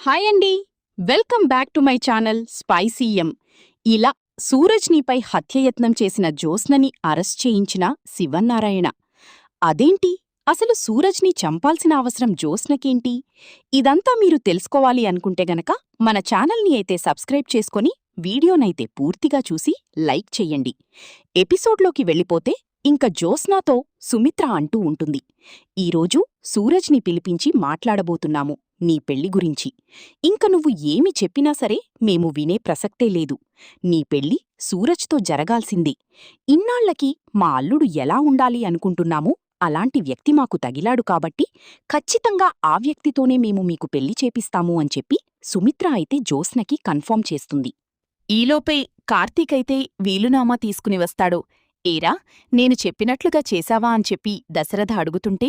Hi అండి. Welcome back to my channel Spicy M. ఇలా సూరజ్నిపై హత్యయత్నం చేసిన జ్యోత్స్నని అరెస్ట్ చేయించిన శివన్నారాయణ. అదేంటి, అసలు సూరజ్ని చంపాల్సిన అవసరం జ్యోత్స్నకేంటి? ఇదంతా మీరు తెలుసుకోవాలి అనుకుంటే గనక మన ఛానల్ని అయితే సబ్స్క్రైబ్ చేసుకొని వీడియోనైతే పూర్తిగా చూసి లైక్ చెయ్యండి. ఎపిసోడ్లోకి వెళ్ళిపోతే ఇంక జ్యోత్స్నాతో సుమిత్ర అంటూ ఉంటుంది, ఈరోజు సూరజ్ని పిలిపించి మాట్లాడబోతున్నాము నీ పెళ్లి గురించి. ఇంక నువ్వు ఏమి చెప్పినా సరే మేము వినే ప్రసక్తే లేదు. నీ పెళ్లి సూరజ్తో జరగాల్సిందే. ఇన్నాళ్లకి మా అల్లుడు ఎలా ఉండాలి అనుకుంటున్నామో అలాంటి వ్యక్తి మాకు తగిలాడు కాబట్టి ఖచ్చితంగా ఆ వ్యక్తితోనే మేము మీకు పెళ్లి చేపిస్తాము అని చెప్పి సుమిత్ర అయితే జ్యోత్స్నకి కన్ఫర్మ్ చేస్తుంది. ఈలోపే కార్తీక్ అయితే వీలునామా తీసుకుని వస్తాడు. ఏరా, నేను చెప్పినట్లుగా చేశావా అని చెప్పి దశరథ అడుగుతుంటే,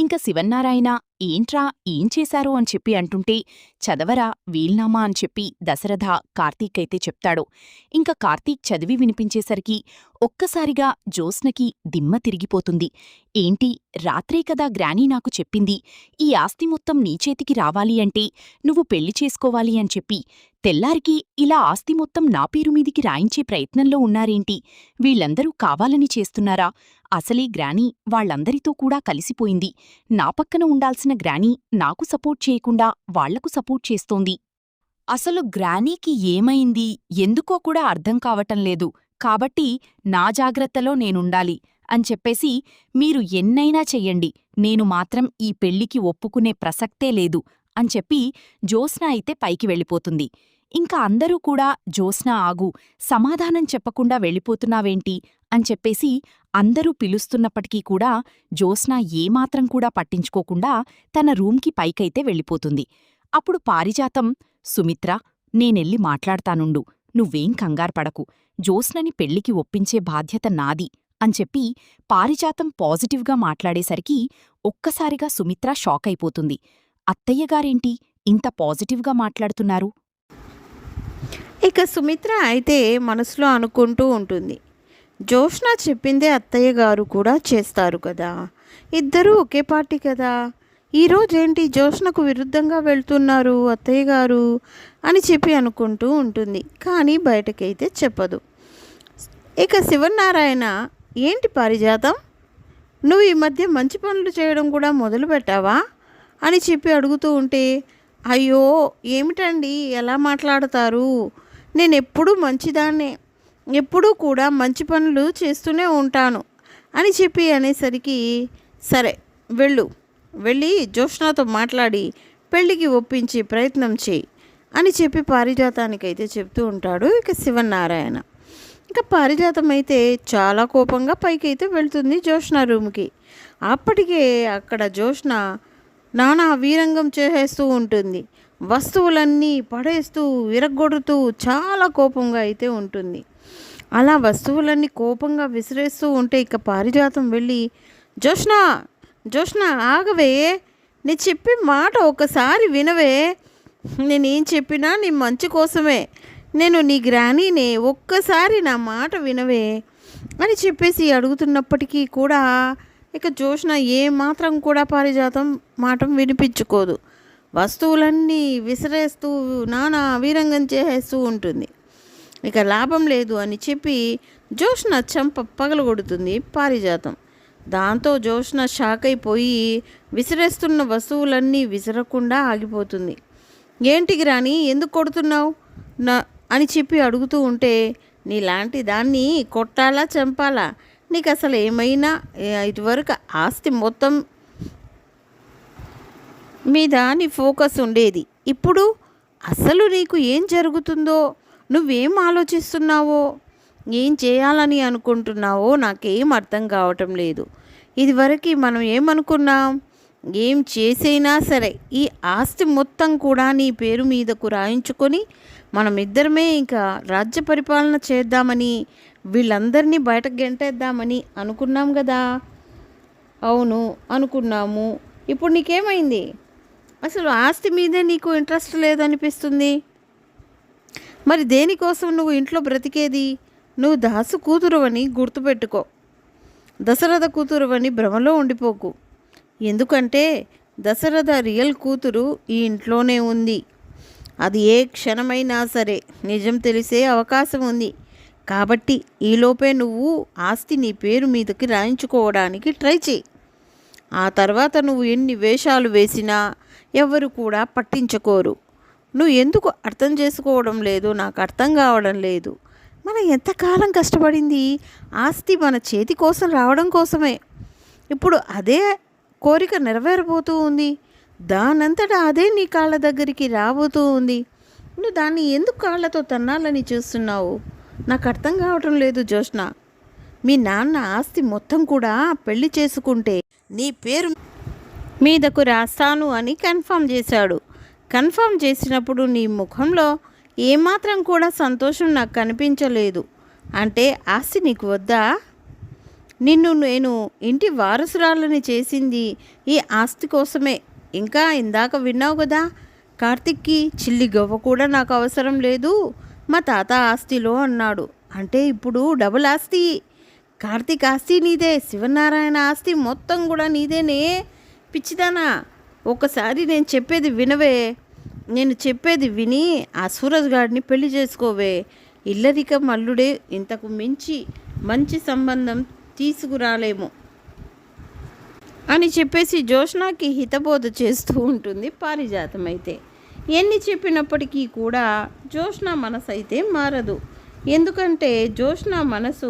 ఇంక శివన్నారాయణ ఏంట్రా ఏం చేశారు అని చెప్పి అంటుంటే, చదవరా వీల్నామా అని చెప్పి దశరథ కార్తీక్ అయితే చెప్తాడు. ఇంక కార్తీక్ చదివి వినిపించేసరికి ఒక్కసారిగా జ్యోత్స్నకి దిమ్మ తిరిగిపోతుంది. ఏంటి, రాత్రే కదా గ్రానీ నాకు చెప్పింది, ఈ ఆస్తి మొత్తం నీ చేతికి రావాలి అంటే నువ్వు పెళ్లి చేసుకోవాలి అని చెప్పి, తెల్లారికి ఇలా ఆస్తి మొత్తం నా పేరు మీదికి రాయించే ప్రయత్నంలో ఉన్నారేంటి? వీళ్ళందరూ కావాలని చేస్తున్నారా? అసలీ గ్రానీ వాళ్లందరితో కూడా కలిసిపోయింది. నా పక్కన ఉండాల్సిన గ్రానీ నాకు సపోర్ట్ చేయకుండా వాళ్లకు సపోర్ట్ చేస్తోంది. అసలు గ్రానీకి ఏమైంది, ఎందుకో కూడా అర్థం కావటంలేదు. కాబట్టి నా జాగ్రత్తలో నేనుండాలి అని చెప్పేసి, మీరు ఎన్నైనా చెయ్యండి, నేను మాత్రం ఈ పెళ్లికి ఒప్పుకునే ప్రసక్తే లేదు అని చెప్పి జ్యోత్స్న అయితే పైకి వెళ్ళిపోతుంది. ఇంకా అందరూ కూడా జ్యోత్స్న ఆగు, సమాధానం చెప్పకుండా వెళ్ళిపోతున్నావేంటి అని చెప్పేసి అందరూ పిలుస్తున్నప్పటికీ కూడా జ్యోత్స్న ఏమాత్రం కూడా పట్టించుకోకుండా తన రూమ్కి పైకైతే వెళ్ళిపోతుంది. అప్పుడు పారిజాతం, సుమిత్ర, నేనెళ్ళి మాట్లాడతానుండు, నువ్వేం కంగార్పడకు, జ్యోత్స్నని పెళ్లికి ఒప్పించే బాధ్యత నాది అని చెప్పి పారిజాతం పాజిటివ్గా మాట్లాడేసరికి ఒక్కసారిగా సుమిత్ర షాకైపోతుంది. అత్తయ్యగారేంటి ఇంత పాజిటివ్గా మాట్లాడుతున్నారు? ఇక సుమిత్ర అయితే మనసులో అనుకుంటూ ఉంటుంది, జ్యోత్స్న చెప్పిందే అత్తయ్య గారు కూడా చేస్తారు కదా, ఇద్దరూ ఒకే పార్టీ కదా, ఈరోజేంటి జ్యోత్స్నకు విరుద్ధంగా వెళ్తున్నారు అత్తయ్య గారు అని చెప్పి అనుకుంటూ ఉంటుంది. కానీ బయటకైతే చెప్పదు. ఇక శివనారాయణ, ఏంటి పారిజాతం, నువ్వు ఈ మధ్య మంచి పనులు చేయడం కూడా మొదలుపెట్టావా అని చెప్పి అడుగుతూ ఉంటే, అయ్యో ఏమిటండి ఎలా మాట్లాడతారు, నేనెప్పుడూ మంచిదాన్నే, ఎప్పుడూ కూడా మంచి పనులు చేస్తూనే ఉంటాను అని చెప్పి అనేసరికి, సరే వెళ్ళి జ్యోత్స్నతో మాట్లాడి పెళ్ళికి ఒప్పించి ప్రయత్నం చేయి అని చెప్పి పారిజాతానికైతే చెప్తూ ఉంటాడు ఇక శివనారాయణ. ఇంకా పారిజాతం అయితే చాలా కోపంగా పైకైతే వెళ్తుంది జ్యోత్స్న రూమ్కి. అప్పటికే అక్కడ జ్యోత్స్న నానా వీరంగం చేసేస్తూ ఉంటుంది, వస్తువులన్నీ పడేస్తూ విరగ్గొడుతూ చాలా కోపంగా అయితే ఉంటుంది. అలా వస్తువులన్నీ కోపంగా విసిరేస్తూ ఉంటే ఇక పారిజాతం వెళ్ళి, జ్యోత్స్న ఆగవే, నీ చెప్పే మాట ఒకసారి వినవే, నేనేం చెప్పినా నీ మంచి కోసమే, నేను నీ గ్రానీనే, ఒక్కసారి నా మాట వినవే అని చెప్పేసి అడుగుతున్నప్పటికీ కూడా ఇక జ్యోత్స్న ఏమాత్రం కూడా పారిజాతం మాట వినిపించుకోదు. వస్తువులన్నీ విసిరేస్తూ నానా వీరంగం చేసేస్తూ ఉంటుంది. ఇక లాభం లేదు అని చెప్పి జ్యోత్స్న చెంప పగలగొడుతుంది పారిజాతం. దాంతో జ్యోత్స్న షాక్ అయిపోయి విసిరేస్తున్న వస్తువులన్నీ విసరకుండా ఆగిపోతుంది. ఏంటి గ్రాని, ఎందుకు కొడుతున్నావు అని చెప్పి అడుగుతూ ఉంటే, నీలాంటి దాన్ని కొట్టాలా చంపాలా, నీకు అసలు ఏమైనా ఇటువరకు ఆస్తి మొత్తం మీద నీ ఫోకస్ ఉండేది, ఇప్పుడు అసలు నీకు ఏం జరుగుతుందో, నువ్వేం ఆలోచిస్తున్నావో, ఏం చేయాలని అనుకుంటున్నావో నాకేం అర్థం కావటం లేదు. ఇదివరకు మనం ఏమనుకున్నాం, ఏం చేసైనా సరే ఈ ఆస్తి మొత్తం కూడా నీ పేరు మీదకు రాయించుకొని మనమిద్దరమే ఇంకా రాజ్య పరిపాలన చేద్దామని, వీళ్ళందరినీ బయటకు గెంటేద్దామని అనుకున్నాం కదా. అవును అనుకున్నాము, ఇప్పుడు నీకేమైంది, అసలు ఆస్తి మీదే నీకు ఇంట్రెస్ట్ లేదనిపిస్తుంది. మరి దేనికోసం నువ్వు ఇంట్లో బ్రతికేది? నువ్వు దాసు కూతురువని గుర్తుపెట్టుకో, దశరథ కూతురువని భ్రమలో ఉండిపోకు. ఎందుకంటే దశరథ రియల్ కూతురు ఈ ఇంట్లోనే ఉంది. అది ఏ క్షణమైనా సరే నిజం తెలిసే అవకాశం ఉంది. కాబట్టి ఈలోపే నువ్వు ఆస్తి నీ పేరు మీదకి రాయించుకోవడానికి ట్రై చేయి. ఆ తర్వాత నువ్వు ఎన్ని వేషాలు వేసినా ఎవరు కూడా పట్టించుకోరు. నువ్వు ఎందుకు అర్థం చేసుకోవడం లేదు నాకు అర్థం కావడం లేదు. మనం ఎంతకాలం కష్టపడింది ఆస్తి మన చేతి కోసం రావడం కోసమే. ఇప్పుడు అదే కోరిక నెరవేరబోతూ ఉంది. దానంతటా అదే నీ కాళ్ళ దగ్గరికి రాబోతూ ఉంది. నువ్వు దాన్ని ఎందుకు కాళ్ళతో తన్నాలని చూస్తున్నావు? నాకు అర్థం కావటం లేదు జోష్న. మీ నాన్న ఆస్తి మొత్తం కూడా పెళ్లి చేసుకుంటే నీ పేరు మీదకు రాస్తాను అని కన్ఫర్మ్ చేశాడు. కన్ఫర్మ్ చేసినప్పుడు నీ ముఖంలో ఏమాత్రం కూడా సంతోషం నాకు కనిపించలేదు. అంటే ఆస్తి నీకు వద్దా? నిన్ను నేను ఇంటి వారసురాలని చేసింది ఈ ఆస్తి కోసమే. ఇంకా ఇందాక విన్నావు కదా, కార్తిక్కి చిల్లి గవ్వ కూడా నాకు అవసరం లేదు మా తాత ఆస్తిలో అన్నాడు. అంటే ఇప్పుడు డబుల్ ఆస్తి. కార్తిక్ ఆస్తి నీదే, శివనారాయణ ఆస్తి మొత్తం కూడా నీదేనే. పిచ్చిదానా, ఒకసారి నేను చెప్పేది వినవే. నేను చెప్పేది విని ఆ సూరజ్ గాడిని పెళ్లి చేసుకోవే. ఇల్లరికం అల్లుడే ఇంతకు మించి మంచి సంబంధం తీసుకురాలేము అని చెప్పేసి జోష్నాకి హితబోధ చేస్తూ ఉంటుంది పారిజాతం. అయితే ఎన్ని చెప్పినప్పటికీ కూడా జోష్న మనసు అయితే మారదు. ఎందుకంటే జోష్న మనసు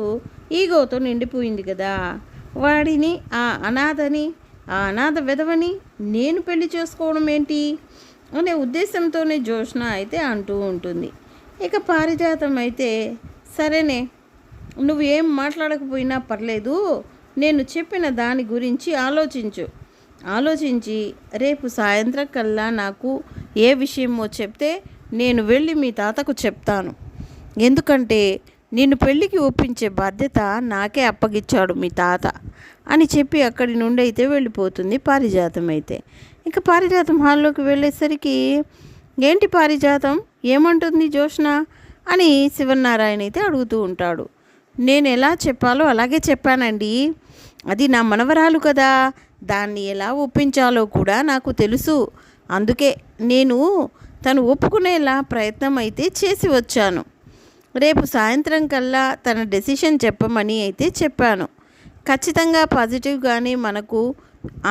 ఈగోతో నిండిపోయింది కదా. వాడిని, ఆ అనాథ విధవని నేను పెళ్లి చేసుకోవడం ఏంటి అనే ఉద్దేశంతోనే జోష్న అయితే అంటూ ఉంటుంది. ఇక పారిజాతం అయితే సరేనే, నువ్వు ఏం మాట్లాడకపోయినా పర్లేదు, నేను చెప్పిన దాని గురించి ఆలోచించి రేపు సాయంత్రం కల్లా నాకు ఏ విషయమో చెప్తే నేను వెళ్ళి మీ తాతకు చెప్తాను. ఎందుకంటే నిన్ను పెళ్ళికి ఒప్పించే బాధ్యత నాకే అప్పగిచ్చాడు మీ తాత అని చెప్పి అక్కడి నుండి అయితే వెళ్ళిపోతుంది పారిజాతం. అయితే ఇక పారిజాతం హాల్లోకి వెళ్ళేసరికి ఏంటి పారిజాతం ఏమంటుంది జోష్న అని శివనారాయణ అయితే అడుగుతూ ఉంటాడు. నేను ఎలా చెప్పాలో అలాగే చెప్పానండి. అది నా మనవరాలు కదా, దాన్ని ఎలా ఒప్పించాలో కూడా నాకు తెలుసు. అందుకే నేను తను ఒప్పుకునేలా ప్రయత్నం అయితే చేసి వచ్చాను. రేపు సాయంత్రం కల్లా తన డెసిషన్ చెప్పమని అయితే చెప్పాను. ఖచ్చితంగా పాజిటివ్గానే మనకు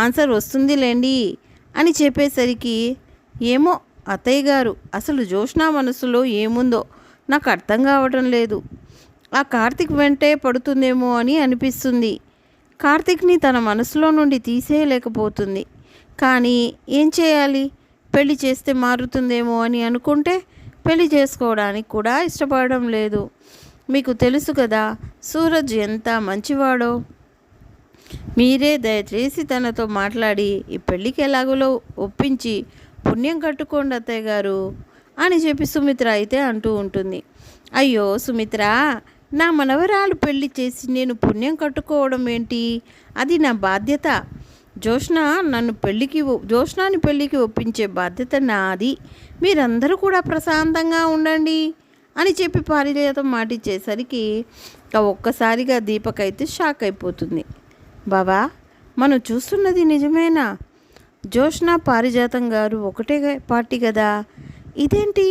ఆన్సర్ వస్తుందిలేండి అని చెప్పేసరికి, ఏమో అత్తయ్య గారు, అసలు జోష్నా మనసులో ఏముందో నాకు అర్థం కావడం లేదు. ఆ కార్తిక్ వెంటే పడుతుందేమో అని అనిపిస్తుంది. కార్తిక్ని తన మనసులో నుండి తీసేయలేకపోతుంది. కానీ ఏం చేయాలి? పెళ్లి చేస్తే మారుతుందేమో అని అనుకుంటే పెళ్లి చేసుకోవడానికి కూడా ఇష్టపడడం లేదు. మీకు తెలుసు కదా సూరజ్ ఎంత మంచివాడో. మీరే దయచేసి తనతో మాట్లాడి ఈ పెళ్ళికి ఎలాగోలో ఒప్పించి పుణ్యం కట్టుకోండి అత్తయ్య గారు అని చెప్పి సుమిత్ర అయితే అంటూ ఉంటుంది. అయ్యో సుమిత్ర, నా మనవరాలు పెళ్లి చేసి నేను పుణ్యం కట్టుకోవడం ఏంటి? అది నా బాధ్యత. జోష్నాని పెళ్ళికి ఒప్పించే బాధ్యత నాది. మీరందరూ కూడా ప్రశాంతంగా ఉండండి అని చెప్పి పారిజాతం మాటిచ్చేసరికి ఒక్కసారిగా దీపక్ అయితే షాక్ అయిపోతుంది. బాబా, మనం చూస్తున్నది నిజమేనా? జోష్న పారిజాతం గారు ఒకటే పార్టీ కదా, ఇదేంటి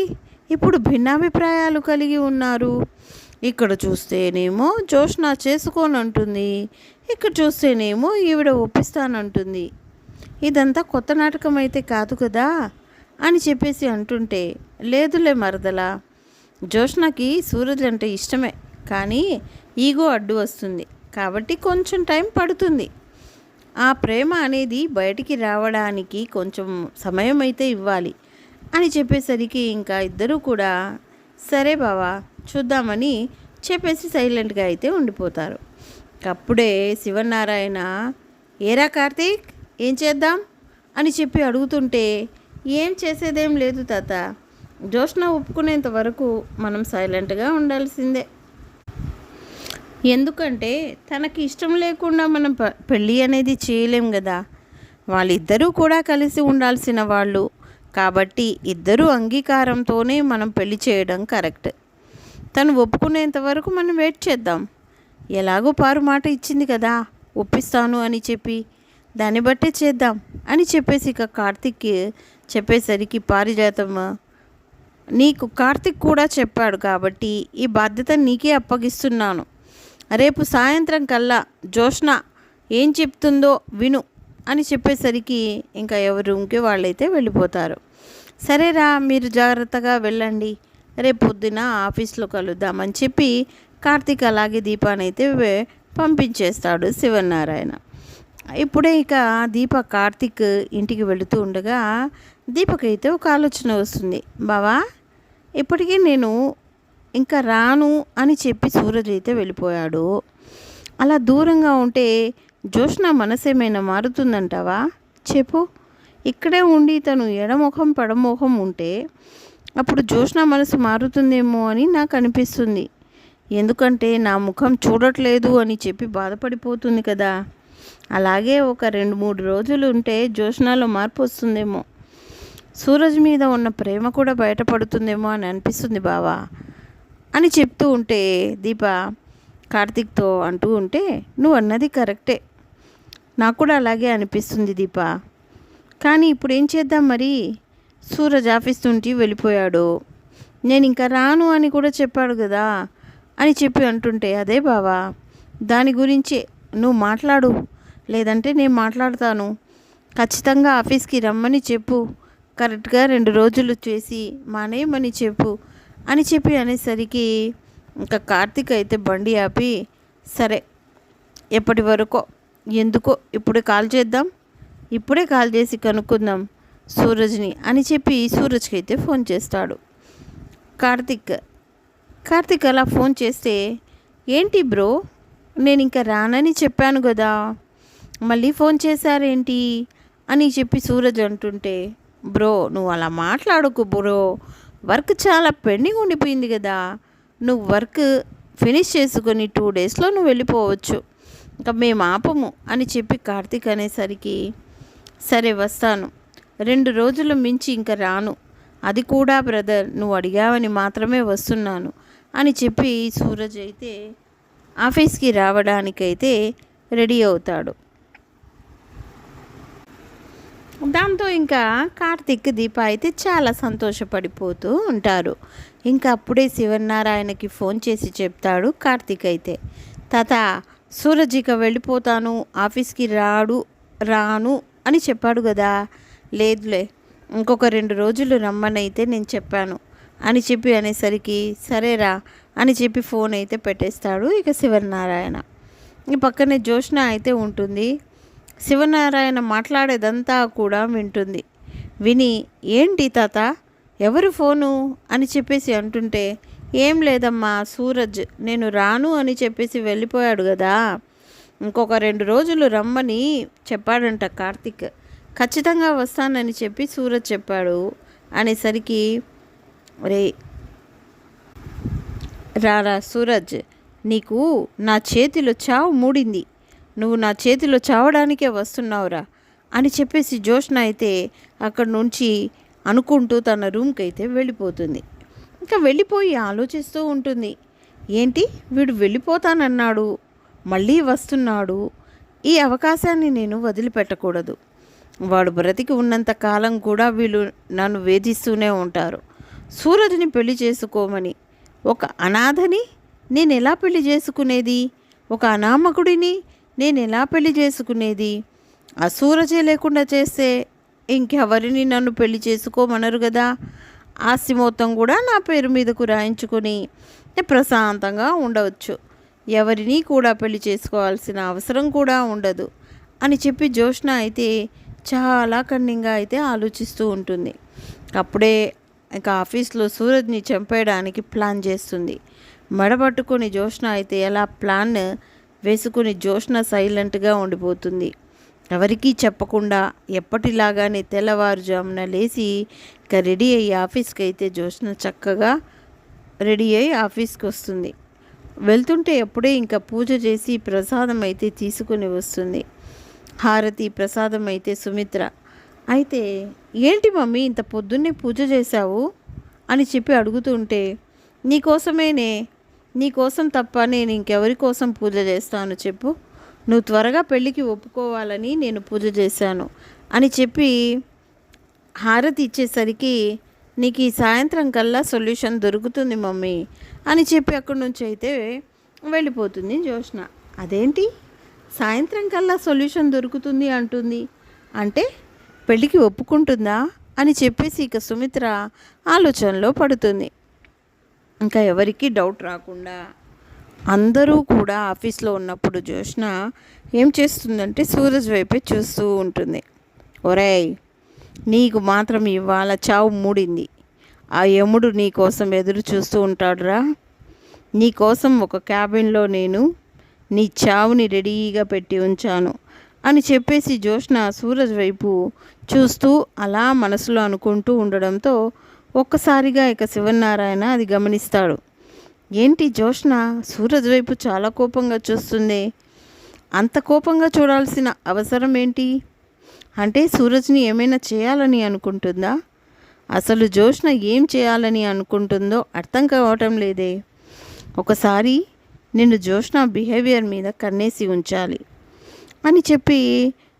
ఇప్పుడు భిన్నాభిప్రాయాలు కలిగి ఉన్నారు? ఇక్కడ చూస్తేనేమో జోష్న చేసుకోనంటుంది, ఇక్కడ చూస్తేనేమో ఈవిడ ఒప్పిస్తానంటుంది. ఇదంతా కొత్త నాటకం అయితే కాదు కదా అని చెప్పేసి అంటుంటే, లేదులే మరదలా, జోష్నకి సూరజ్ అంటే ఇష్టమే, కానీ ఈగో అడ్డు వస్తుంది కాబట్టి కొంచెం టైం పడుతుంది. ఆ ప్రేమ అనేది బయటికి రావడానికి కొంచెం సమయం అయితే ఇవ్వాలి అని చెప్పేసరికి ఇంకా ఇద్దరూ కూడా సరే బావా చూద్దామని చెప్పేసి సైలెంట్గా అయితే ఉండిపోతారు. అప్పుడే శివనారాయణ, ఏరా కార్తీక్, ఏం చేద్దాం అని చెప్పి అడుగుతుంటే, ఏం చేసేదేం లేదు తాత, జోష్న ఒప్పుకునేంత వరకు మనం సైలెంట్గా ఉండాల్సిందే. ఎందుకంటే తనకి ఇష్టం లేకుండా మనం పెళ్ళి అనేది చేయలేం కదా. వాళ్ళిద్దరూ కూడా కలిసి ఉండాల్సిన వాళ్ళు కాబట్టి ఇద్దరూ అంగీకారంతోనే మనం పెళ్లి చేయడం కరెక్ట్. తను ఒప్పుకునేంత వరకు మనం వెయిట్ చేద్దాం. ఎలాగో పారు మాట ఇచ్చింది కదా ఒప్పిస్తాను అని చెప్పి, దాన్ని బట్టే చేద్దాం అని చెప్పేసి ఇక కార్తిక్కి చెప్పేసరికి పారిజాతం నీకు కార్తిక్ కూడా చెప్పాడు కాబట్టి ఈ బాధ్యత నీకే అప్పగిస్తున్నాను. రేపు సాయంత్రం కల్లా జోష్న ఏం చెప్తుందో విను అని చెప్పేసరికి ఇంకా ఎవరి రూమ్కి వాళ్ళైతే వెళ్ళిపోతారు. సరేరా, మీరు జాగ్రత్తగా వెళ్ళండి, రేపు పొద్దున ఆఫీస్లో కలుద్దామని చెప్పి కార్తీక్ అలాగే దీపానైతే పంపించేస్తాడు శివనారాయణ. ఇప్పుడే ఇక దీప కార్తీక్ ఇంటికి వెళుతూ ఉండగా దీపకైతే ఒక ఆలోచన వస్తుంది. బావా, ఇప్పటికీ నేను ఇంకా రాను అని చెప్పి సూరజ్ అయితే వెళ్ళిపోయాడు. అలా దూరంగా ఉంటే జోష్న మనసేమైనా మారుతుందంటావా చెప్పు? ఇక్కడే ఉండి తను ఎడముఖం పడముఖం ఉంటే అప్పుడు జోష్న మనసు మారుతుందేమో అని నాకు అనిపిస్తుంది. ఎందుకంటే నా ముఖం చూడట్లేదు అని చెప్పి బాధపడిపోతుంది కదా. అలాగే ఒక 2-3 రోజులు ఉంటే జోష్నాలో మార్పు వస్తుందేమో, సూరజ్ మీద ఉన్న ప్రేమ కూడా బయటపడుతుందేమో అని అనిపిస్తుంది బావా అని చెప్తూ ఉంటే దీప కార్తీక్తో అంటూ ఉంటే, నువ్వు అన్నది కరెక్టే, నాకు కూడా అలాగే అనిపిస్తుంది దీప. కానీ ఇప్పుడు ఏం చేద్దాం మరి? సూరజ్ ఆఫీస్ నుండి వెళ్ళిపోయాడు, నేను ఇంకా రాను అని కూడా చెప్పాడు కదా అని చెప్పి అంటుంటే, అదే బావా, దాని గురించి నువ్వు మాట్లాడు, లేదంటే నేను మాట్లాడతాను. ఖచ్చితంగా ఆఫీస్కి రమ్మని చెప్పు, కరెక్ట్గా 2 రోజులు చేసి మానేయమని చెప్పు అని చెప్పి అనేసరికి ఇంకా కార్తీక్ అయితే బండి ఆపి, సరే ఎప్పటి వరకో ఎందుకో ఇప్పుడే కాల్ చేద్దాం, ఇప్పుడే కాల్ చేసి కనుక్కుందాం సూరజ్ని అని చెప్పి సూరజ్కి అయితే ఫోన్ చేస్తాడు కార్తీక్ అలా ఫోన్ చేస్తే, ఏంటి బ్రో, నేను ఇంకా రానని చెప్పాను కదా, మళ్ళీ ఫోన్ చేశారేంటి అని చెప్పి సూరజ్ అంటుంటే, బ్రో నువ్వు అలా మాట్లాడకు బ్రో, వర్క్ చాలా పెండింగ్ ఉండిపోయింది కదా, నువ్వు వర్క్ ఫినిష్ చేసుకొని 2 డేస్లో నువ్వు వెళ్ళిపోవచ్చు, ఇంకా మేము ఆపము అని చెప్పి కార్తీక్ అనేసరికి, సరే వస్తాను, 2 రోజులు మించి ఇంకా రాను, అది కూడా బ్రదర్ నువ్వు అడిగావని మాత్రమే వస్తున్నాను అని చెప్పి సూరజ్ అయితే ఆఫీస్కి రావడానికైతే రెడీ అవుతాడు. దాంతో ఇంకా కార్తీక్ దీప అయితే చాలా సంతోషపడిపోతూ ఉంటారు. ఇంకా అప్పుడే శివనారాయణకి ఫోన్ చేసి చెప్తాడు కార్తీక్ అయితే, తాత సూరజ్ ఇక వెళ్ళిపోతాను, ఆఫీస్కి రాను అని చెప్పాడు కదా, లేదులే ఇంకొక 2 రోజులు రమ్మనైతే నేను చెప్పాను అని చెప్పి అనేసరికి, సరేరా అని చెప్పి ఫోన్ అయితే పెట్టేస్తాడు ఇక శివనారాయణ. ఈ పక్కనే జోష్న అయితే ఉంటుంది. శివనారాయణ మాట్లాడేదంతా కూడా వింటుంది. విని, ఏంటి తాత ఎవరు ఫోను అని చెప్పేసి అంటుంటే, ఏం లేదమ్మా, సూరజ్ నేను రాను అని చెప్పేసి వెళ్ళిపోయాడు కదా, ఇంకొక 2 రోజులు రమ్మని చెప్పాడంట కార్తీక్, ఖచ్చితంగా వస్తానని చెప్పి సూరజ్ చెప్పాడు అనేసరికి, రే రారా సూరజ్, నీకు నా చేతిలో చావు మూడింది, నువ్వు నా చేతిలో చావడానికే వస్తున్నావురా అని చెప్పేసి జోష్న అయితే అక్కడి నుంచి అనుకుంటూ తన రూమ్కి అయితే వెళ్ళిపోతుంది. ఇంకా వెళ్ళిపోయి ఆలోచిస్తూ ఉంటుంది, ఏంటి వీడు వెళ్ళిపోతానన్నాడు, మళ్ళీ వస్తున్నాడు, ఈ అవకాశాన్ని నేను వదిలిపెట్టకూడదు, వాడు బ్రతికి ఉన్నంత కాలం కూడా వీళ్ళు నన్ను వేధిస్తూనే ఉంటారు. సూరజ్ని పెళ్లి చేసుకోమని ఒక అనాథని నేను ఎలా పెళ్లి చేసుకునేది, ఒక అనామకుడిని నేను ఎలా పెళ్లి చేసుకునేది, ఆ సూరజే లేకుండా చేస్తే ఇంకెవరిని నన్ను పెళ్లి చేసుకోమనరు కదా, ఆస్తి మొత్తం కూడా నా పేరు మీదకు రాయించుకొని ప్రశాంతంగా ఉండవచ్చు, ఎవరిని కూడా పెళ్లి చేసుకోవాల్సిన అవసరం కూడా ఉండదు అని చెప్పి జోష్న అయితే చాలా కన్నింగా అయితే ఆలోచిస్తూ ఉంటుంది. అప్పుడే ఇక ఆఫీస్లో సూరజ్ని చంపేయడానికి ప్లాన్ చేస్తుంది. మెడబట్టుకొని జోష్న అయితే ఎలా ప్లాన్ వేసుకుని జోష్న సైలెంట్గా ఉండిపోతుంది. ఎవరికీ చెప్పకుండా ఎప్పటిలాగానే తెల్లవారుజామున లేచి ఇక రెడీ అయ్యి ఆఫీస్కి అయితే జోష్న చక్కగా రెడీ అయ్యి ఆఫీస్కి వస్తుంది. వెళ్తుంటే అప్పుడే ఇంకా పూజ చేసి ప్రసాదం అయితే తీసుకుని వస్తుంది. హారతి ప్రసాదం అయితే సుమిత్ర అయితే, ఏంటి మమ్మీ ఇంత పొద్దున్నే పూజ చేశావు అని చెప్పి అడుగుతుంటే, నీకోసం తప్ప నేను ఇంకెవరి కోసం పూజ చేస్తాను చెప్పు, నువ్వు త్వరగా పెళ్ళికి ఒప్పుకోవాలని నేను పూజ చేశాను అని చెప్పి హారతి ఇచ్చేసరికి, నీకు ఈ సాయంత్రం కల్లా సొల్యూషన్ దొరుకుతుంది మమ్మీ అని చెప్పి అక్కడి నుంచి అయితే వెళ్ళిపోతుంది జ్యోత్స్న. అదేంటి సాయంత్రం కల్లా సొల్యూషన్ దొరుకుతుంది అంటుంది, అంటే పెళ్ళికి ఒప్పుకుంటుందా అని చెప్పేసి ఇక సుమిత్ర ఆలోచనలో పడుతుంది. ఇంకా ఎవరికి డౌట్ రాకుండా అందరూ కూడా ఆఫీస్లో ఉన్నప్పుడు జ్యోత్స్న ఏం చేస్తుందంటే సూరజ్ వైపే చూస్తూ ఉంటుంది. ఒరేయ్, నీకు మాత్రం ఇవాళ చావు మూడింది. ఆ యముడు నీ కోసం ఎదురు చూస్తూ ఉంటాడురా. నీ కోసం ఒక క్యాబిన్లో నేను నీ చావుని రెడీగా పెట్టి ఉంచాను అని చెప్పేసి జ్యోత్స్న సూరజ్ వైపు చూస్తూ అలా మనసులో అనుకుంటూ ఉండడంతో ఒక్కసారిగా ఇక శివనారాయణ అది గమనిస్తాడు. ఏంటి జ్యోత్స్న సూరజ్ వైపు చాలా కోపంగా చూస్తుంది, అంత కోపంగా చూడాల్సిన అవసరం ఏంటి? అంటే సూరజ్ని ఏమైనా చేయాలని అనుకుంటుందా? అసలు జ్యోత్స్న ఏం చేయాలని అనుకుంటుందో అర్థం కావటం లేదే. ఒకసారి నిన్ను జ్యోత్స్న బిహేవియర్ మీద కన్నేసి ఉంచాలి అని చెప్పి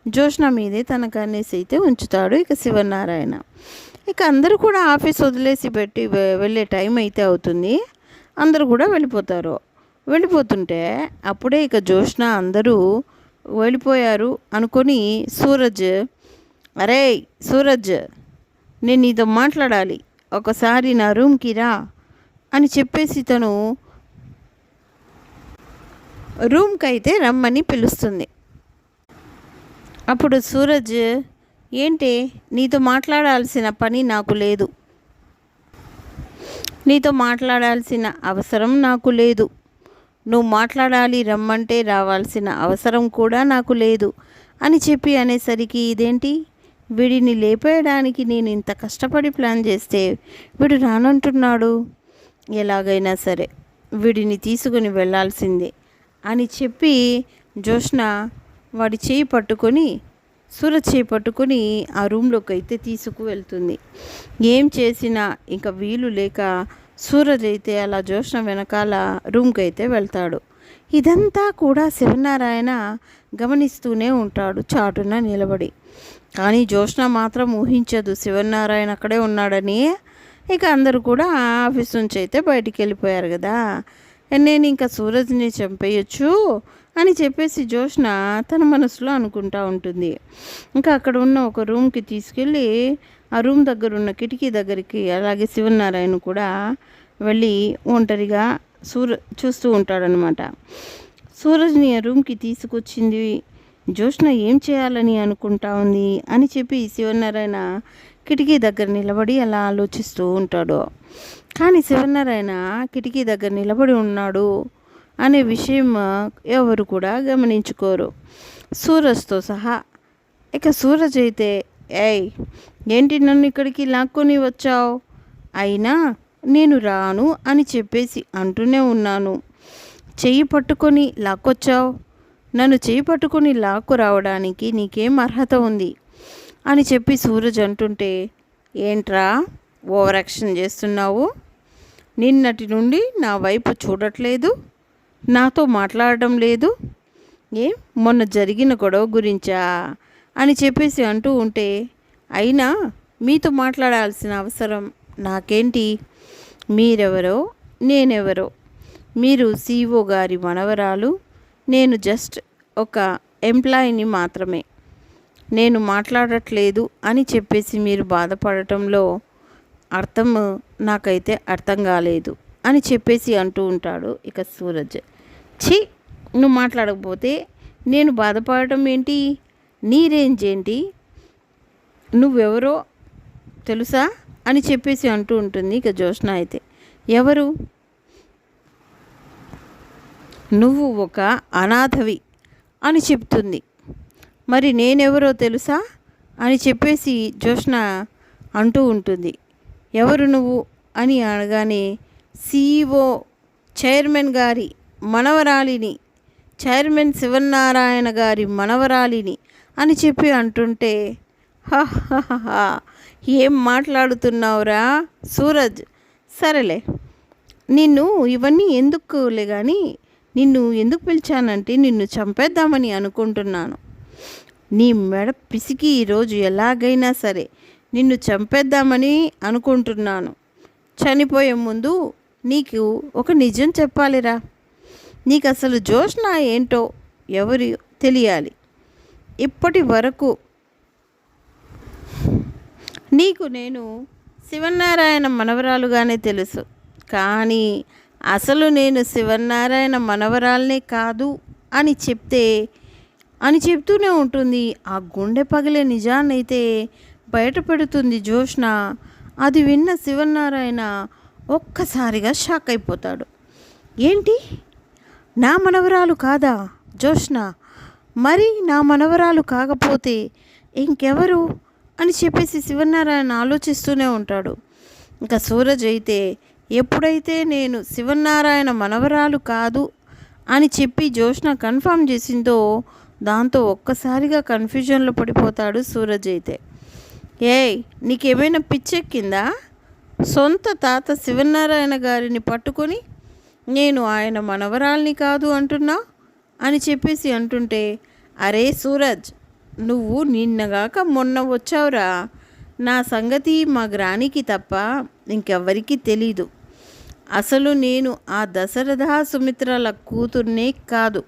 జ్యోత్స్న మీదే తన కన్నేసి అయితే ఉంచుతాడు ఇక శివనారాయణ. ఇక అందరూ కూడా ఆఫీస్ వదిలేసి పెట్టి వెళ్ళే టైం అయితే అవుతుంది. అందరూ కూడా వెళ్ళిపోతుంటే అప్పుడే ఇక జ్యోత్స్న అందరూ వెళ్ళిపోయారు అనుకొని సూరజ్, అరే సూరజ్, నేను నీతో మాట్లాడాలి, ఒకసారి నా రూమ్కి రా అని చెప్పేసి తను రూమ్కి అయితే రమ్మని పిలుస్తుంది. అప్పుడు సూరజ్, ఏంటి నీతో మాట్లాడాల్సిన పని నాకు లేదు, నీతో మాట్లాడాల్సిన అవసరం నాకు లేదు, నువ్వు మాట్లాడాలి రమ్మంటే రావాల్సిన అవసరం కూడా నాకు లేదు అని చెప్పి అనేసరికి ఇదేంటి వీడిని లేపేయడానికి నేను ఇంత కష్టపడి ప్లాన్ చేస్తే వీడు రానంటున్నాడు, ఎలాగైనా సరే వీడిని తీసుకుని వెళ్ళాల్సిందే అని చెప్పి జ్యోత్స్న వాడి చేయి పట్టుకొని సూరజ్ చేయి పట్టుకొని ఆ రూమ్లోకి అయితే తీసుకువెళ్తుంది. ఏం చేసినా ఇంకా వీలు లేక సూరజ్ అయితే అలా జ్యోత్స్న వెనకాల రూమ్కి అయితే వెళ్తాడు. ఇదంతా కూడా శివనారాయణ గమనిస్తూనే ఉంటాడు చాటున నిలబడి. కానీ జ్యోత్స్న మాత్రం ఊహించదు శివనారాయణ అక్కడే ఉన్నాడని. ఇక అందరూ కూడా ఆఫీస్ నుంచి అయితే బయటికి వెళ్ళిపోయారు కదా, నేను ఇంకా సూరజ్ని చంపేయచ్చు అని చెప్పేసి జ్యోత్స్న తన మనసులో అనుకుంటా ఉంటుంది. ఇంకా అక్కడ ఉన్న ఒక రూమ్కి తీసుకెళ్ళి ఆ రూమ్ దగ్గర ఉన్న కిటికీ దగ్గరికి అలాగే శివనారాయణ కూడా వెళ్ళి ఒంటరిగా చూస్తూ ఉంటాడనమాట. సూరజ్ని ఆ రూమ్కి తీసుకొచ్చింది జ్యోత్స్న ఏం చేయాలని అనుకుంటా ఉంది అని చెప్పి శివనారాయణ కిటికీ దగ్గర నిలబడి అలా ఆలోచిస్తూ ఉంటాడు. కానీ శివనారాయణ కిటికీ దగ్గర నిలబడి ఉన్నాడు అనే విషయం ఎవరు కూడా గమనించుకోరు, సూరజ్తో సహా. ఇక సూరజ్ అయితే, ఏయ్ ఏంటి నన్ను ఇక్కడికి లాక్కొని వచ్చావు, అయినా నేను రాను అని చెప్పేసి అంటూనే ఉన్నాను, చెయ్యి పట్టుకొని లాక్కొచ్చావు, నన్ను చెయ్యి పట్టుకొని లాక్కు రావడానికి నీకేం అర్హత ఉంది అని చెప్పి సూరజ్ అంటుంటే, ఏంట్రా ఓవర్ యాక్షన్ చేస్తున్నావు, నిన్నటి నుండి నా వైపు చూడట్లేదు, నాతో మాట్లాడడం లేదు, మొన్న జరిగిన గొడవ గురించా అని చెప్పేసి అంటూ ఉంటే, అయినా మీతో మాట్లాడాల్సిన అవసరం నాకేంటి, మీరెవరో నేనెవరో, మీరు CEO గారి మనవరాలు, నేను జస్ట్ ఒక ఎంప్లాయీని మాత్రమే, నేను మాట్లాడట్లేదు అని చెప్పేసి మీరు బాధపడటంలో అర్థం నాకైతే అర్థం కాలేదు అని చెప్పేసి అంటూ ఉంటాడు ఇక సూరజ్. ఛీ, నువ్వు మాట్లాడకపోతే నేను బాధపడటం ఏంటి, నీ రేంజ్ ఏంటి, నువ్వెవరో తెలుసా అని చెప్పేసి అంటూ ఉంటుంది ఇక జ్యోత్స్న అయితే. ఎవరు, నువ్వు ఒక అనాథవి అని చెప్తుంది. మరి నేనెవరో తెలుసా అని చెప్పేసి జ్యోత్స్న అంటూ ఉంటుంది. ఎవరు నువ్వు అని అనగానే, CEO చైర్మన్ గారి మనవరాలిని, చైర్మన్ శివనారాయణ గారి మనవరాలిని అని చెప్పి అంటుంటే, హహహహా ఏం మాట్లాడుతున్నావురా సూరజ్, సరేలే నిన్ను ఇవన్నీ ఎందుకులే కానీ నిన్ను ఎందుకు పిలిచానంటే నిన్ను చంపేద్దామని అనుకుంటున్నాను. నీ మెడ పిసికి ఈరోజు ఎలాగైనా సరే నిన్ను చంపేద్దామని అనుకుంటున్నాను. చనిపోయే ముందు నీకు ఒక నిజం చెప్పాలిరా. నీకు అసలు జోష్న ఏంటో ఎవరు తెలియాలి. ఇప్పటి వరకు నీకు నేను శివనారాయణ మనవరాలుగానే తెలుసు, కానీ అసలు నేను శివనారాయణ మనవరాలనే కాదు అని చెప్తూనే ఉంటుంది. ఆ గుండె పగిలే నిజాన్నైతే బయట పెడుతుంది జోష్న. అది విన్న శివనారాయణ ఒక్కసారిగా షాక్ అయిపోతాడు. ఏంటి, నా మనవరాలు కాదా జోష్న? మరి నా మనవరాలు కాకపోతే ఇంకెవరు అని చెప్పేసి శివనారాయణ ఆలోచిస్తూనే ఉంటాడు. ఇంకా సూరజ్ అయితే ఎప్పుడైతే నేను శివనారాయణ మనవరాలు కాదు అని చెప్పి జోష్న కన్ఫర్మ్ చేసిందో దాంతో ఒక్కసారిగా కన్ఫ్యూజన్లో పడిపోతాడు సూరజ్ అయితే. ఏయ్, నీకేమైనా పిచ్చెక్కిందా? సొంత తాత శివనారాయణ గారిని పట్టుకొని నేను ఆయన మనవరాల్ని కాదు అంటున్నా అని చెప్పేసి అంటుంటే, అరే సూరజ్, నువ్వు నిన్నగాక మొన్న వచ్చావురా. నా సంగతి మా గ్రానికి తప్ప ఇంకెవ్వరికీ తెలీదు. అసలు నేను ఆ దశరథ సుమిత్రల కూతుర్నే కాదు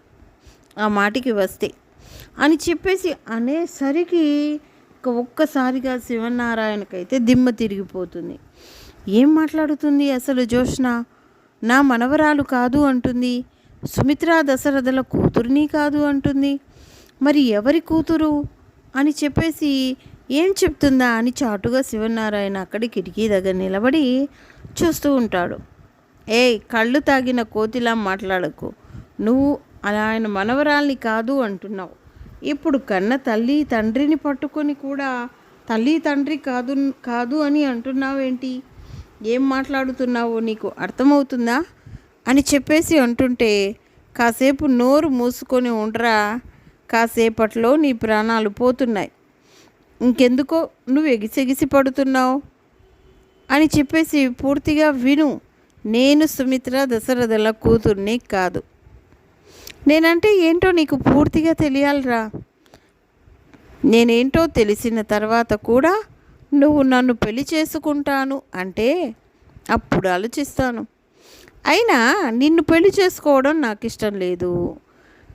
ఆ మాటికి వస్తే అని చెప్పేసి అనేసరికి ఒక్కసారిగా శివనారాయణకైతే దిమ్మ తిరిగిపోతుంది. ఏం మాట్లాడుతుంది అసలు జోష్న? నా మనవరాలు కాదు అంటుంది, సుమిత్ర దశరథల కూతుర్ని కాదు అంటుంది. మరి ఎవరి కూతురు అని చెప్పేసి ఏం చెప్తుందా అని చాటుగా శివనారాయణ అక్కడి కిటికీ దగ్గర నిలబడి చూస్తూ ఉంటాడు. ఏయ్, కళ్ళు తాగిన కోతిలా మాట్లాడకు. నువ్వు అలా ఆయన మనవరాల్ని కాదు అంటున్నావు. ఇప్పుడు కన్న తల్లి తండ్రిని పట్టుకొని కూడా తల్లి తండ్రి కాదు కాదు అని అంటున్నావేంటి? ఏం మాట్లాడుతున్నావో నీకు అర్థమవుతుందా అని చెప్పేసి అంటుంటే, కాసేపు నోరు మూసుకొని ఉండరా, కాసేపట్లో నీ ప్రాణాలు పోతున్నాయి. ఇంకెందుకో నువ్వు ఎగిసెగిసి పడుతున్నావు అని చెప్పేసి పూర్తిగా విను. నేను సుమిత్ర దశరథల కూతుర్ని కాదు. నేనంటే ఏంటో నీకు పూర్తిగా తెలియాలిరా. నేనేంటో తెలిసిన తర్వాత కూడా నువ్వు నన్ను పెళ్లి చేసుకుంటాను అంటే అప్పుడు ఆలోచిస్తాను. అయినా నిన్ను పెళ్లి చేసుకోవడం నాకు ఇష్టం లేదు.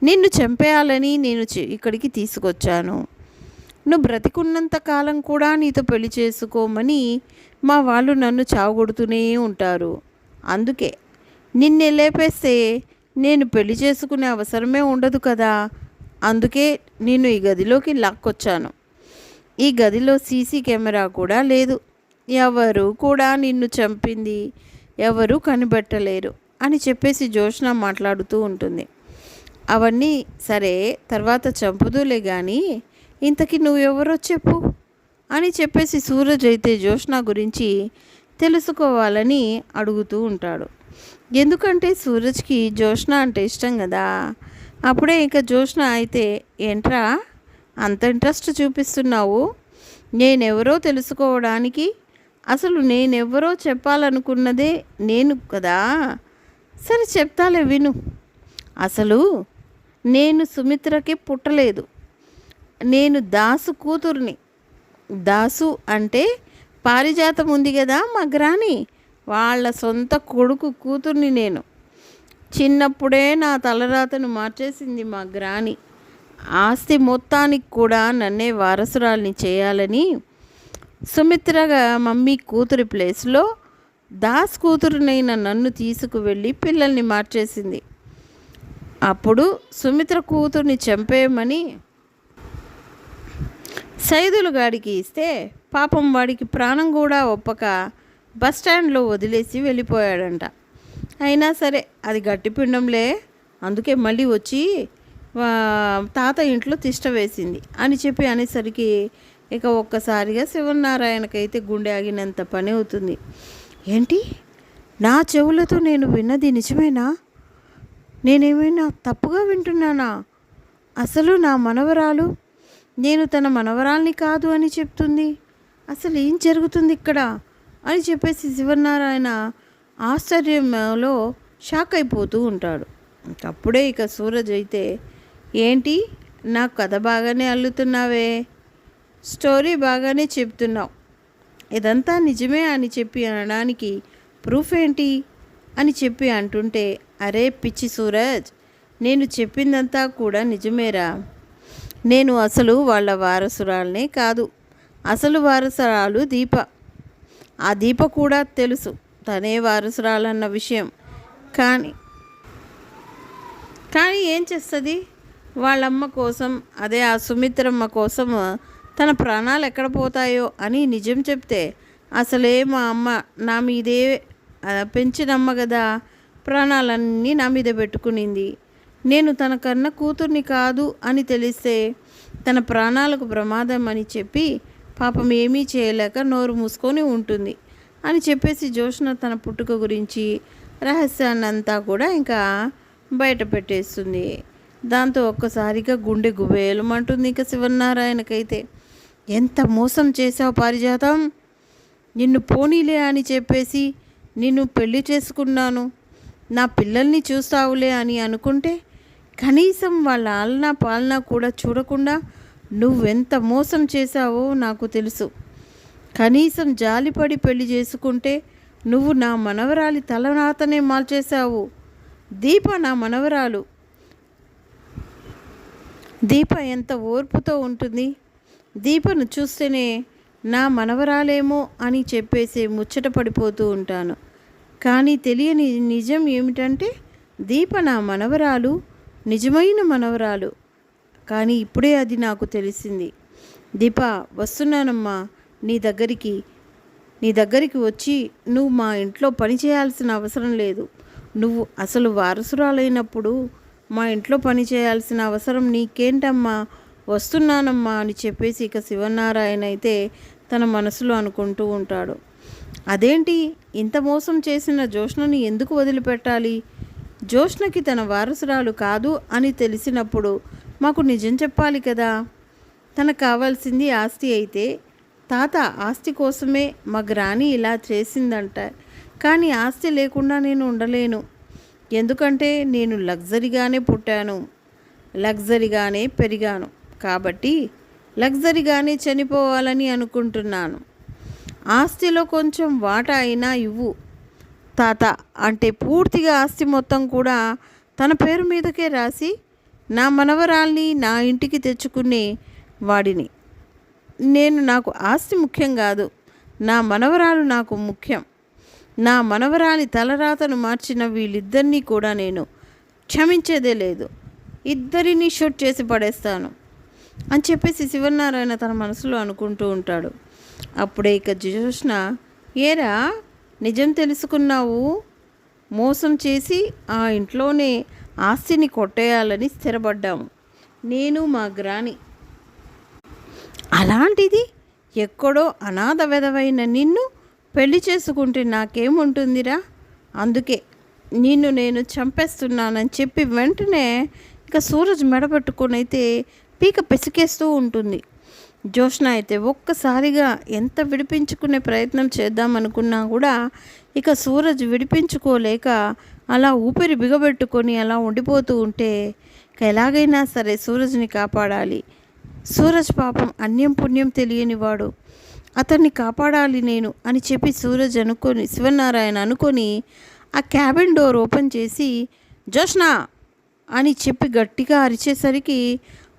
నిన్ను చంపేయాలని నేను ఇక్కడికి తీసుకొచ్చాను. నువ్వు బ్రతికున్నంత కాలం కూడా నీతో పెళ్లి చేసుకోమని మా వాళ్ళు నన్ను చావగొడుతూనే ఉంటారు. అందుకే నిన్నే లేపేస్తే నేను పెళ్లి చేసుకునే అవసరమే ఉండదు కదా. అందుకే నేను ఈ గదిలోకి లాక్కొచ్చాను. ఈ గదిలో సీసీ కెమెరా కూడా లేదు. ఎవరు కూడా నిన్ను చంపింది ఎవరు కనిపెట్టలేరు అని చెప్పేసి జోష్న మాట్లాడుతూ ఉంటుంది. అవన్నీ సరే, తర్వాత చంపుదూలే కానీ ఇంతకీ నువ్వెవరో చెప్పు అని చెప్పేసి సూరజ్ అయితే జోష్న గురించి తెలుసుకోవాలని అడుగుతూ ఉంటాడు. ఎందుకంటే సూరజ్కి జోష్న అంటే ఇష్టం కదా. అప్పుడే ఇక జోష్న అయితే, ఏంట్రా అంత ఇంట్రెస్ట్ చూపిస్తున్నావు నేనెవరో తెలుసుకోవడానికి? అసలు నేనెవరో చెప్పాలనుకున్నదే నేను కదా. సరే చెప్తాలే విను. అసలు నేను సుమిత్రకి పుట్టలేదు. నేను దాసు కూతుర్ని. దాసు అంటే పారిజాతం ఉంది కదా మా గ్రాని, వాళ్ళ సొంత కొడుకు కూతుర్ని నేను. చిన్నప్పుడే నా తలరాతను మార్చేసింది మా గ్రాని. ఆస్తి మొత్తానికి కూడా నన్నే వారసురాల్ని చేయాలని సుమిత్రగా మమ్మీ కూతురి ప్లేస్లో దాస్ కూతురునైన నన్ను తీసుకువెళ్ళి పిల్లల్ని మార్చేసింది. అప్పుడు సుమిత్ర కూతుర్ని చంపేయమని సైదులు గాడికి ఇస్తే పాపం వాడికి ప్రాణం కూడా ఒప్పక బస్టాండ్లో వదిలేసి వెళ్ళిపోయాడంట. అయినా సరే అది గట్టిపిండంలే, అందుకే మళ్ళీ వచ్చి తాత ఇంట్లో తిష్ట వేసింది అని చెప్పి అనేసరికి ఇక ఒక్కసారిగా శివనారాయణకైతే గుండె ఆగినంత పని అవుతుంది. ఏంటి, నా చెవులతో నేను విన్నది నిజమేనా? నేనేమైనా తప్పుగా వింటున్నానా? అసలు నా మనవరాలు నేను తన మనవరాల్ని కాదు అని చెప్తుంది. అసలు ఏం జరుగుతుంది ఇక్కడ అని చెప్పేసి శివనారాయణ ఆశ్చర్యంలో షాక్ అయిపోతూ ఉంటాడు. అప్పుడే ఇక సూరజ్ అయితే, ఏంటి నా కథ బాగానే అల్లుతున్నావే, స్టోరీ బాగానే చెప్తున్నావు, ఇదంతా నిజమే అని చెప్పి అనడానికి ప్రూఫ్ ఏంటి అని చెప్పి అంటుంటే, అరే పిచ్చి సూరజ్, నేను చెప్పిందంతా కూడా నిజమేరా. నేను అసలు వాళ్ళ వారసురాలనే కాదు, అసలు వారసురాలు దీప. ఆ దీప కూడా తెలుసు తనే వారసురాలన్న విషయం. కానీ కానీ ఏం చేస్తుంది? వాళ్ళమ్మ కోసం, అదే ఆ సుమిత్రమ్మ కోసం తన ప్రాణాలు ఎక్కడ పోతాయో అని నిజం చెప్తే, అసలే మా అమ్మ నా మీదే పెంచినమ్మ కదా, ప్రాణాలన్నీ నా మీద పెట్టుకునింది. నేను తన కన్న కూతుర్ని కాదు అని తెలిస్తే తన ప్రాణాలకు ప్రమాదం అని చెప్పి పాపం ఏమీ చేయలేక నోరు మూసుకొని ఉంటుంది అని చెప్పేసి జ్యోత్స్న తన పుట్టుక గురించి రహస్యాన్నంతా కూడా ఇంకా బయట పెట్టేస్తుంది. దాంతో ఒక్కసారిగా గుండె గుబేలమంటుంది ఇంకా శివనారాయణకైతే. ఎంత మోసం చేశావు పారిజాతం, నిన్ను పోనీలే అని చెప్పేసి నిన్ను పెళ్లి చేసుకున్నాను, నా పిల్లల్ని చూస్తావులే అని అనుకుంటే కనీసం వాళ్ళ ఆలనా పాలన కూడా చూడకుండా నువ్వెంత మోసం చేశావో నాకు తెలుసు. కనీసం జాలిపడి పెళ్లి చేసుకుంటే నువ్వు నా మనవరాలి తలరాతనే మార్చేశావు. దీప నా మనవరాలు. దీప ఎంత ఓర్పుతో ఉంటుంది, దీపను చూస్తేనే నా మనవరాలేమో అని చెప్పేసి ముచ్చట పడిపోతూ ఉంటాను. కానీ తెలియని నిజం ఏమిటంటే దీప నా మనవరాలు, నిజమైన మనవరాలు. కానీ ఇప్పుడే అది నాకు తెలిసింది. దీప, వస్తున్నానమ్మా నీ దగ్గరికి వచ్చి, నువ్వు మా ఇంట్లో పని చేయాల్సిన అవసరం లేదు. నువ్వు అసలు వారసురాలైనప్పుడు మా ఇంట్లో పని చేయాల్సిన అవసరం నీకేంటమ్మా, వస్తున్నానమ్మా అని చెప్పేసి ఇక శివనారాయణ అయితే తన మనసులో అనుకుంటూ ఉంటాడు. అదేంటి, ఇంత మోసం చేసిన జ్యోత్స్నని ఎందుకు వదిలిపెట్టాలి? జ్యోత్స్నకి తన వారసురాలు కాదు అని తెలిసినప్పుడు మాకు నిజం చెప్పాలి కదా. తనకు కావాల్సింది ఆస్తి అయితే తాత ఆస్తి కోసమే మా గ్రాని ఇలా చేసిందంట. కానీ ఆస్తి లేకుండా నేను ఉండలేను. ఎందుకంటే నేను లగ్జరీగానే పుట్టాను, లగ్జరీగానే పెరిగాను. కాబట్టి లగ్జరీగానే చనిపోవాలని అనుకుంటున్నాను. ఆస్తిలో కొంచెం వాటా అయినా ఇవ్వు తాత అంటే పూర్తిగా ఆస్తి మొత్తం కూడా తన పేరు మీదకే రాసి నా మనవరాల్ని నా ఇంటికి తెచ్చుకునే వాడిని నేను. నాకు ఆస్తి ముఖ్యం కాదు, నా మనవరాలు నాకు ముఖ్యం. నా మనవరాలి తలరాతను మార్చిన వీళ్ళిద్దరినీ కూడా నేను క్షమించేదే లేదు. ఇద్దరిని షూట్ చేసి పడేస్తాను అని చెప్పేసి శివనారాయణ తన మనసులో అనుకుంటూ ఉంటాడు. అప్పుడే ఇక జ్యోత్స్న, ఏరా నిజం తెలుసుకున్నావు, మోసం చేసి ఆ ఇంట్లోనే ఆస్తిని కొట్టేయాలని స్థిరపడ్డాము నేను మా గ్రాని. అలాంటిది ఎక్కడో అనాథ వెధవైన నిన్ను పెళ్లి చేసుకుంటే నాకేముంటుందిరా, అందుకే నిన్ను నేను చంపేస్తున్నానని చెప్పి వెంటనే ఇక సూరజ్ మెడబెట్టుకొని అయితే పీక పిసికేస్తూ ఉంటుంది. జ్యోత్స్న అయితే ఒక్కసారిగా ఎంత విడిపించుకునే ప్రయత్నం చేద్దామనుకున్నా కూడా ఇక సూరజ్ విడిపించుకోలేక అలా ఊపిరి బిగబెట్టుకొని అలా ఉండిపోతూ ఉంటే ఇక ఎలాగైనా సరే సూరజ్ని కాపాడాలి. సూరజ్ పాపం అన్యం పుణ్యం తెలియనివాడు, అతన్ని కాపాడాలి నేను అని చెప్పి సూరజ్ అనుకొని శివనారాయణ అనుకొని ఆ క్యాబిన్ డోర్ ఓపెన్ చేసి జ్యోత్స్న అని చెప్పి గట్టిగా అరిచేసరికి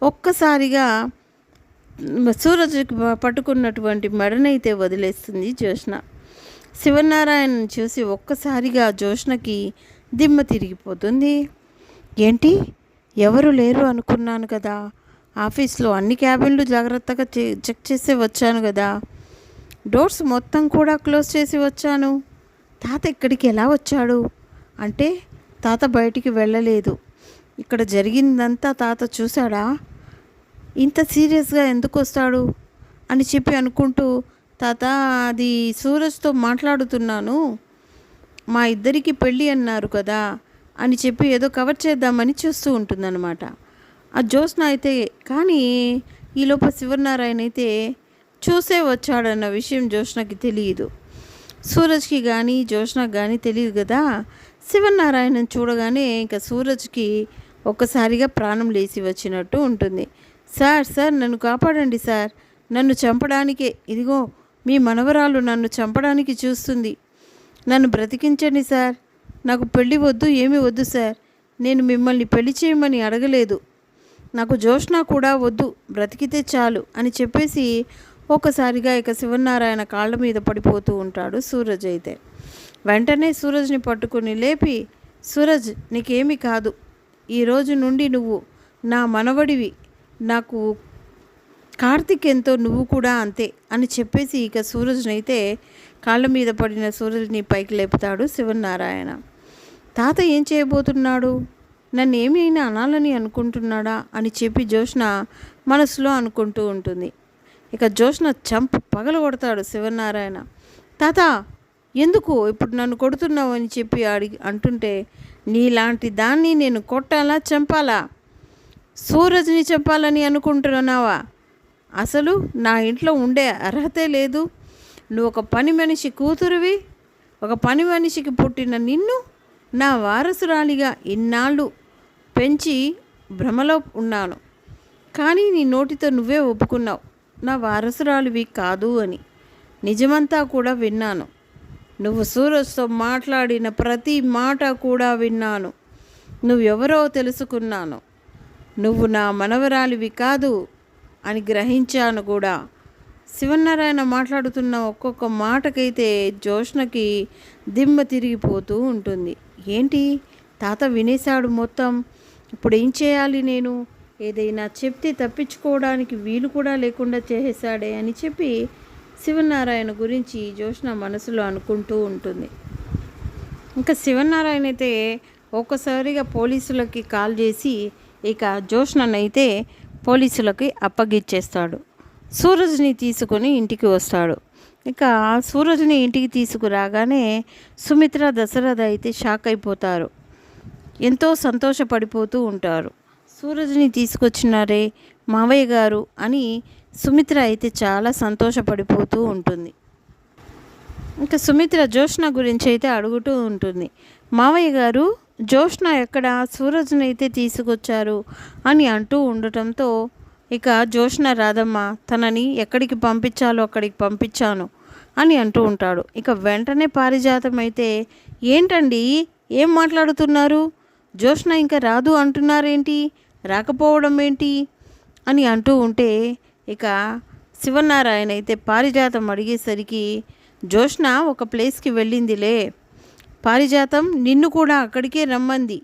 ఒక్కసారిగా సూరజ్కి పట్టుకున్నటువంటి మెడనైతే వదిలేస్తుంది జ్యోత్స్న. శివనారాయణను చూసి ఒక్కసారిగా జ్యోత్స్నకి దిమ్మ తిరిగిపోతుంది. ఏంటి, ఎవరు లేరు అనుకున్నాను కదా, ఆఫీస్లో అన్ని క్యాబిన్లు జాగ్రత్తగా చెక్ చేసి వచ్చాను కదా, డోర్స్ మొత్తం కూడా క్లోజ్ చేసి వచ్చాను. తాత ఇక్కడికి ఎలా వచ్చాడు అంటే తాత బయటికి వెళ్ళలేదు, ఇక్కడ జరిగిందంతా తాత చూశాడా, ఇంత సీరియస్గా ఎందుకు వస్తాడు అని చెప్పి అనుకుంటూ, తాత అది సూరజ్తో మాట్లాడుతున్నాను, మా ఇద్దరికి పెళ్ళి అన్నారు కదా అని చెప్పి ఏదో కవర్ చేద్దామని చూస్తూ ఉంటుందన్నమాట ఆ జ్యోత్స్న అయితే. కానీ ఈలోప శివనారాయణ అయితే చూసే వచ్చాడన్న విషయం జ్యోత్స్నకి తెలియదు. సూరజ్కి కానీ జ్యోత్స్నకి కానీ తెలియదు కదా. శివనారాయణను చూడగానే ఇంకా సూరజ్కి ఒక్కసారిగా ప్రాణం లేచి వచ్చినట్టు ఉంటుంది. సార్ సార్ నన్ను కాపాడండి సార్, నన్ను చంపడానికే ఇదిగో మీ మనవరాలు నన్ను చంపడానికి చూస్తుంది. నన్ను బ్రతికించండి సార్. నాకు పెళ్ళి వద్దు, ఏమీ వద్దు సార్. నేను మిమ్మల్ని పెళ్లి చేయమని అడగలేదు. నాకు జోష్న కూడా వద్దు, బ్రతికితే చాలు అని చెప్పేసి ఒక్కసారిగా ఇక శివనారాయణ కాళ్ళ మీద పడిపోతూ ఉంటాడు సూరజ్. అయితే వెంటనే సూరజ్ని పట్టుకుని లేపి, సూరజ్ నీకేమీ కాదు, ఈరోజు నుండి నువ్వు నా మనవడివి, నాకు కార్తిక్ ఎంతో నువ్వు కూడా అంతే అని చెప్పేసి ఇక సూరజ్ని అయితే కాళ్ళ మీద పడిన సూరజ్ని పైకి లేపుతాడు శివనారాయణ. తాత ఏం చేయబోతున్నాడు, నన్ను ఏమైనా అనాలని అనుకుంటున్నాడా అని చెప్పి జోష్న మనసులో అనుకుంటూ ఉంటుంది. ఇక జోష్న చంప పగలగొడతాడు శివనారాయణ. తాత ఎందుకు ఇప్పుడు నన్ను కొడుతున్నావు అని చెప్పి అంటుంటే, నీలాంటి దాన్ని నేను కొట్టాలా చంపాలా? సూరజ్ని చంపాలని అనుకుంటున్నావా? అసలు నా ఇంట్లో ఉండే అర్హతే లేదు. నువ్వు ఒక పని మనిషి కూతురువి. ఒక పని మనిషికి పుట్టిన నిన్ను నా వారసురాలిగా ఇన్నాళ్ళు పెంచి భ్రమలో ఉన్నాను. కానీ నీ నోటితో నువ్వే ఒప్పుకున్నావు నా వారసురాలివి కాదు అని. నిజమంతా కూడా విన్నాను. నువ్వు సూరజ్తో మాట్లాడిన ప్రతి మాట కూడా విన్నాను. నువ్వెవరో తెలుసుకున్నాను. నువ్వు నా మనవరాలివి కాదు అని గ్రహించాను కూడా. శివనారాయణ మాట్లాడుతున్న ఒక్కొక్క మాటకైతే జోష్నకి దిమ్మ తిరిగిపోతూ ఉంటుంది. ఏంటి తాత వినేశాడు మొత్తం, ఇప్పుడు ఏం చేయాలి నేను? ఏదైనా చెప్తే తప్పించుకోవడానికి వీలు కూడా లేకుండా చేసేశాడే అని చెప్పి శివనారాయణ గురించి జోష్న మనసులో అనుకుంటూ ఉంటుంది. ఇంకా శివనారాయణ అయితే ఒక్కసారిగా పోలీసులకి కాల్ చేసి ఇక జోష్ననైతే పోలీసులకి అప్పగిచ్చేస్తాడు. సూరజ్ని తీసుకొని ఇంటికి వస్తాడు. ఇక సూరజ్ని ఇంటికి తీసుకురాగానే సుమిత్ర, దశరథ అయితే షాక్ అయిపోతారు. ఎంతో సంతోషపడిపోతూ ఉంటారు. సూరజ్ని తీసుకొచ్చినారే మావయ్య గారు అని సుమిత్ర అయితే చాలా సంతోషపడిపోతూ ఉంటుంది. ఇంకా సుమిత్ర జోష్న గురించి అయితే అడుగుతూ ఉంటుంది. మావయ్య గారు జోష్న ఎక్కడ, సూరజ్ని అయితే తీసుకొచ్చారు అని అంటూ ఉండటంతో ఇక జోష్న రాదమ్మా, తనని ఎక్కడికి పంపించాలో అక్కడికి పంపించాను అని అంటూ ఉంటాడు. ఇక వెంటనే పారిజాతం అయితే ఏంటండి ఏం మాట్లాడుతున్నారు, జోష్న ఇంకా రాదు అంటున్నారేంటి, రాకపోవడం ఏంటి అని అంటూ ఉంటే ఇక శివనారాయణ అయితే పారిజాతం అడిగేసరికి జోష్న ఒక ప్లేస్కి వెళ్ళిందిలే, పారిజాతం నిన్ను కూడా అక్కడికే రమ్మంది,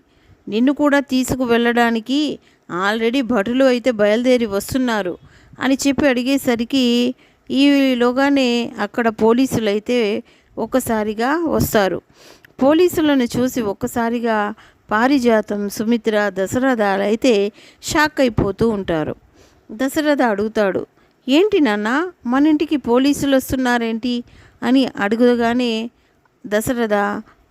నిన్ను కూడా తీసుకువెళ్ళడానికి ఆల్రెడీ భటులు అయితే బయలుదేరి వస్తున్నారు అని చెప్పి అడిగేసరికి ఈలోగానే అక్కడ పోలీసులు అయితే ఒక్కసారిగా వస్తారు. పోలీసులను చూసి ఒక్కసారిగా పారిజాతం, సుమిత్ర, దశరథ అయితే షాక్ అయిపోతూ ఉంటారు. దశరథ అడుగుతాడు, ఏంటి నాన్న మన ఇంటికి పోలీసులు వస్తున్నారేంటి అని అడుగుగానే దశరథ,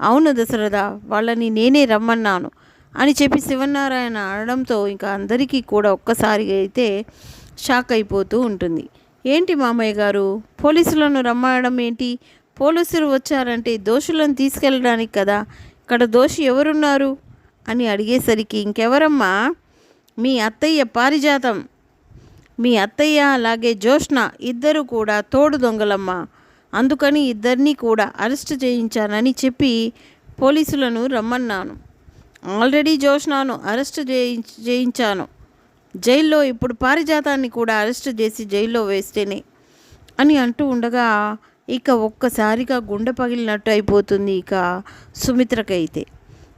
అవును దశరథ, వాళ్ళని నేనే రమ్మన్నాను అని చెప్పి శివనారాయణ అనడంతో ఇంకా అందరికీ కూడా ఒక్కసారిగా అయితే షాక్ అయిపోతూ ఉంటుంది. ఏంటి మామయ్య గారు పోలీసులను రమ్మనడం ఏంటి, పోలీసులు వచ్చారంటే దోషులను తీసుకెళ్ళడానికి కదా, ఇక్కడ దోషి ఎవరున్నారు అని అడిగేసరికి ఇంకెవరమ్మా, మీ అత్తయ్య పారిజాతం, మీ అత్తయ్య అలాగే జోష్న ఇద్దరు కూడా తోడు దొంగలమ్మా, అందుకని ఇద్దరినీ కూడా అరెస్ట్ చేయించానని చెప్పి పోలీసులను రమ్మన్నాను. ఆల్రెడీ జోష్నాను అరెస్ట్ చేయించాను జైల్లో, ఇప్పుడు పారిజాతాన్ని కూడా అరెస్ట్ చేసి జైల్లో వేస్తేనే అని అంటూ ఉండగా ఇక ఒక్కసారిగా గుండె పగిలినట్టు అయిపోతుంది ఇక సుమిత్రకైతే.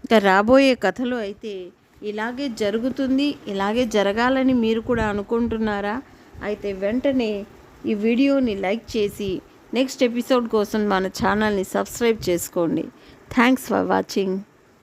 ఇక రాబోయే కథలో అయితే ఇలాగే జరుగుతుంది, ఇలాగే జరగాలని మీరు కూడా అనుకుంటున్నారా? అయితే వెంటనే ఈ వీడియోని లైక్ చేసి నెక్స్ట్ ఎపిసోడ్ కోసం మన ఛానల్ని సబ్స్క్రైబ్ చేసుకోండి. Thanks for watching.